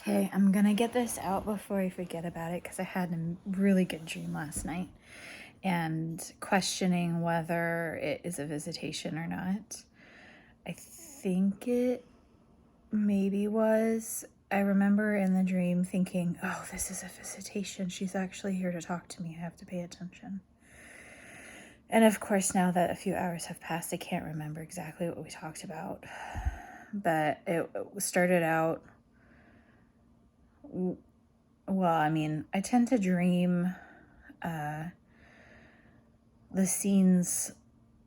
Okay, I'm gonna get this out before I forget about it because I had a really good dream last night and questioning whether it is a visitation or not. I think it maybe was. I remember in the dream thinking, oh, this is a visitation. She's actually here to talk to me. I have to pay attention. And of course, now that a few hours have passed, I can't remember exactly what we talked about. But it started out. Well, I tend to dream. The scenes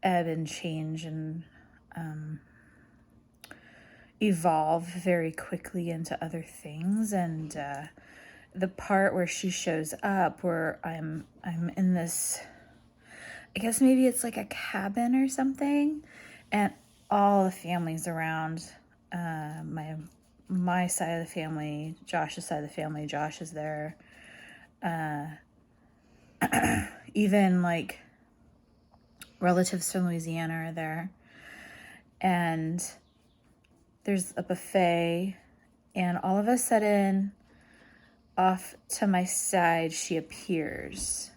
ebb and change and evolve very quickly into other things. And the part where she shows up, where I'm in this, I guess maybe it's like a cabin or something, and all the families around. My side of the family, Josh's side of the family. Josh is there. Even like relatives from Louisiana are there. And there's a buffet, and all of a sudden, off to my side, she appears.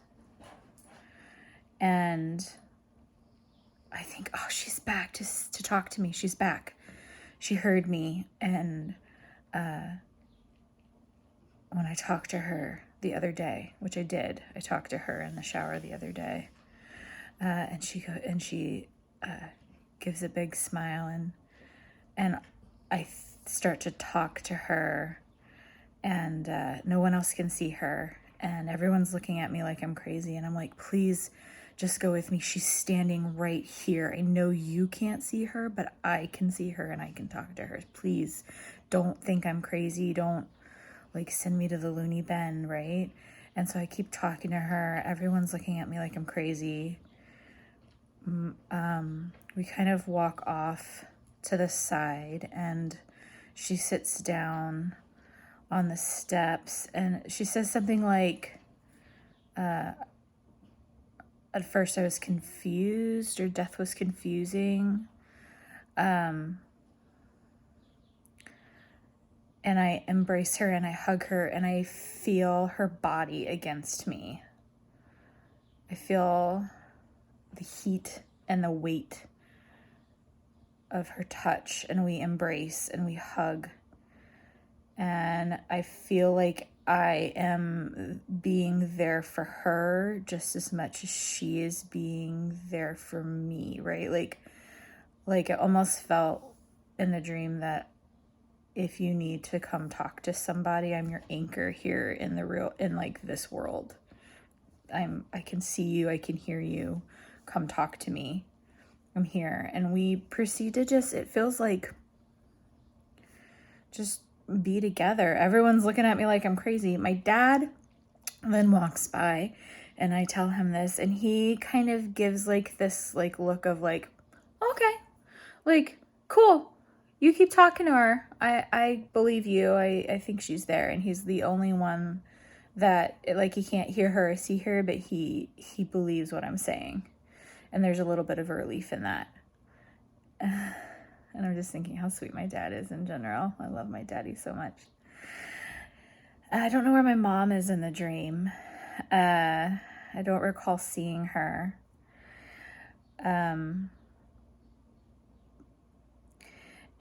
And I think, oh, she's back to talk to me. She's back. She heard me. And when I talked to her the other day, which I did, I talked to her in the shower the other day. And she gives a big smile, and I start to talk to her, and no one else can see her, and everyone's looking at me like I'm crazy, and I'm like, please just go with me. She's standing right here. I know you can't see her, but I can see her and I can talk to her. Please don't think I'm crazy. Don't like send me to the loony bin, right? And so I keep talking to her. Everyone's looking at me like I'm crazy. We kind of walk off to the side, and she sits down on the steps, and she says something like, at first I was confused, or death was confusing. And I embrace her and I hug her, and I feel her body against me. I feel the heat and the weight of her touch, and we embrace and we hug. And I feel like I am being there for her just as much as she is being there for me, right? Like it almost felt in the dream that if you need to come talk to somebody, I'm your anchor here in like this world. I can see you, I can hear you. Come talk to me. I'm here. And we proceed to it feels like just be together. Everyone's looking at me like I'm crazy. My dad then walks by, and I tell him this, and he kind of gives like this like look of like, okay, like, cool. You keep talking to her. I believe you. I think she's there. And he's the only one that, like, he can't hear her or see her, but he believes what I'm saying. And there's a little bit of a relief in that. And I'm just thinking how sweet my dad is in general. I love my daddy so much. I don't know where my mom is in the dream. I don't recall seeing her.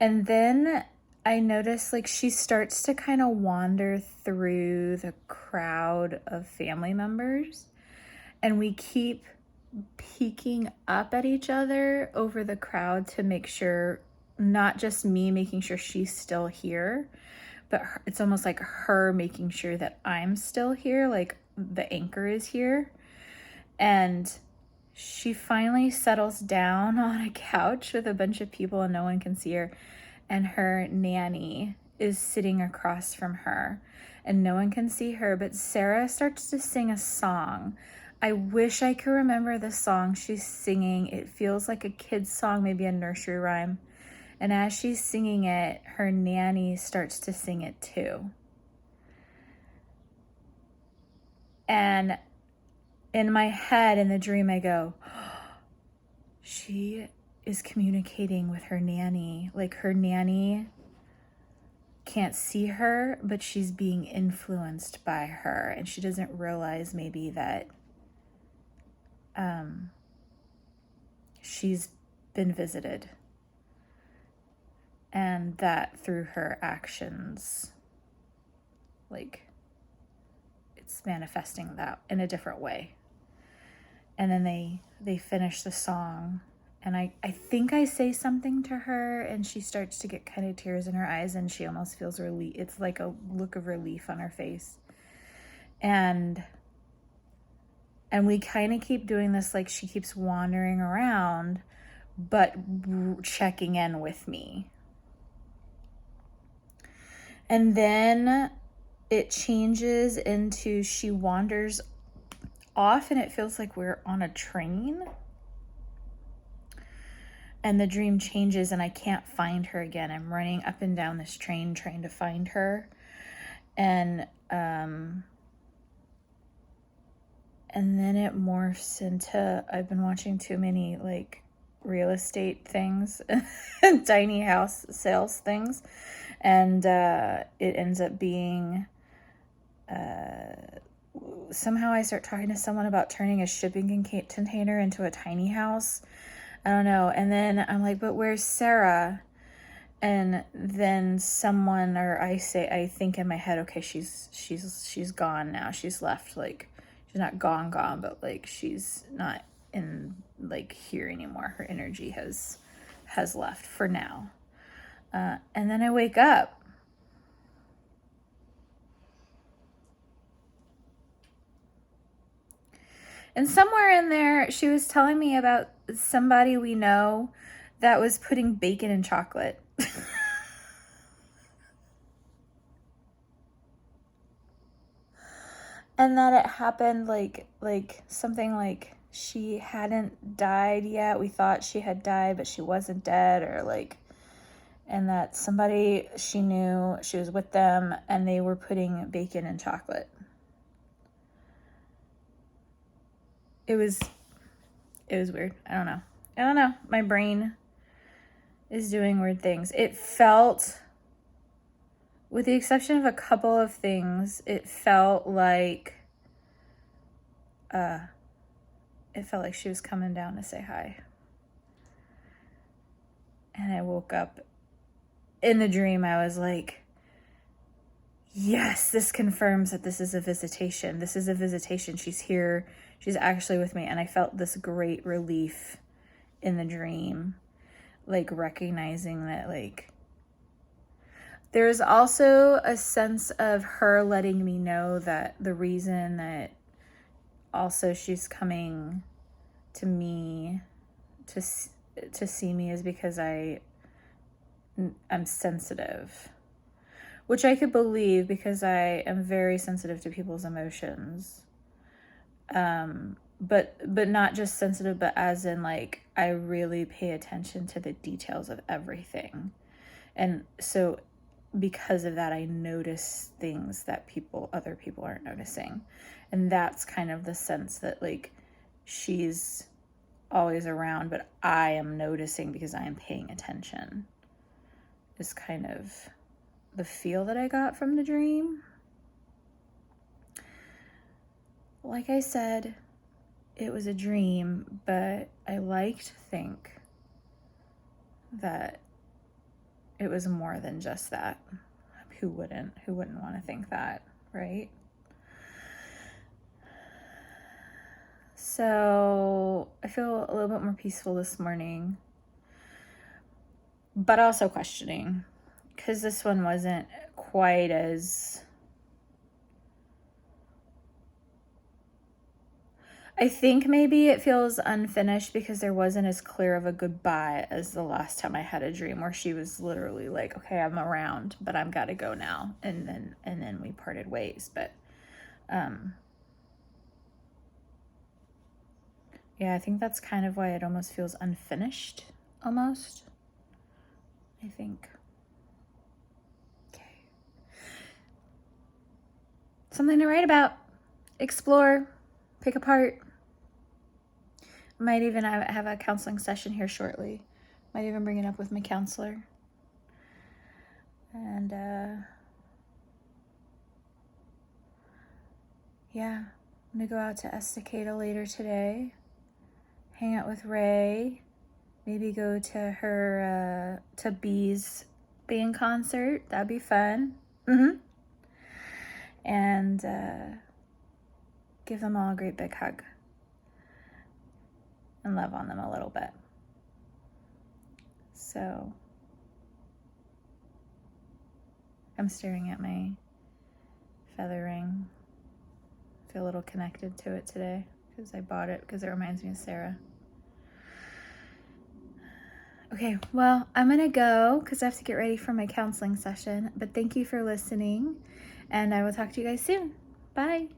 And then I notice like she starts to kind of wander through the crowd of family members, and we keep peeking up at each other over the crowd to make sure, not just me making sure she's still here, but it's almost like her making sure that I'm still here, like the anchor is here. And she finally settles down on a couch with a bunch of people and no one can see her. And her nanny is sitting across from her and no one can see her. But Sarah starts to sing a song. I wish I could remember the song she's singing. It feels like a kid's song, maybe a nursery rhyme. And as she's singing it, her nanny starts to sing it too. And in my head, in the dream, I go, oh, she is communicating with her nanny. Like her nanny can't see her, but she's being influenced by her, and she doesn't realize maybe that she's been visited, and that through her actions, like, it's manifesting that in a different way. And then they finish the song, and I think I say something to her, and she starts to get kind of tears in her eyes, and she almost feels relief. It's like a look of relief on her face. And we kind of keep doing this, like she keeps wandering around, but checking in with me. And then it changes into she wanders off, and it feels like we're on a train. And the dream changes, and I can't find her again. I'm running up and down this train trying to find her. And then it morphs into, I've been watching too many like real estate things and tiny house sales things. And it ends up being, somehow I start talking to someone about turning a shipping container into a tiny house. I don't know. And then I'm like, but where's Sarah? And then someone, or I think in my head, okay, she's gone now. She's left. Like, she's not gone, but like she's not in like here anymore. Her energy has left for now. And then I wake up. And somewhere in there, she was telling me about somebody we know that was putting bacon in chocolate. And that it happened like something like she hadn't died yet. We thought she had died, but she wasn't dead, or like, and that somebody she knew, she was with them, and they were putting bacon in chocolate. It was weird. I don't know. My brain is doing weird things. It felt, with the exception of a couple of things, it felt like she was coming down to say hi. And I woke up in the dream. I was like, yes, this confirms that this is a visitation. This is a visitation. She's here. She's actually with me. And I felt this great relief in the dream, like recognizing that, like, there's also a sense of her letting me know that the reason that also she's coming to me to see me is because I'm sensitive, which I could believe because I am very sensitive to people's emotions. But not just sensitive, but as in like, I really pay attention to the details of everything. And so because of that, I notice things that other people aren't noticing. And that's kind of the sense that like she's always around, but I am noticing because I am paying attention, is kind of the feel that I got from the dream. Like I said, it was a dream, but I like to think that it was more than just that. Who wouldn't want to think that, right? So I feel a little bit more peaceful this morning, but also questioning, because this one wasn't quite as, I think maybe it feels unfinished because there wasn't as clear of a goodbye as the last time I had a dream where she was literally like, okay, I'm around, but I'm gotta go now. And then we parted ways. But yeah, I think that's kind of why it almost feels unfinished, almost, I think. Okay. Something to write about, explore, pick apart. Might even have a counseling session here shortly. Might even bring it up with my counselor. And yeah, I'm gonna go out to Estacada later today, hang out with Ray, maybe go to her to Bee's band concert. That'd be fun. And give them all a great big hug and love on them a little bit. So I'm staring at my feather ring. I feel a little connected to it today because I bought it because it reminds me of Sarah. Okay, well, I'm gonna go because I have to get ready for my counseling session, but thank you for listening, and I will talk to you guys soon. Bye.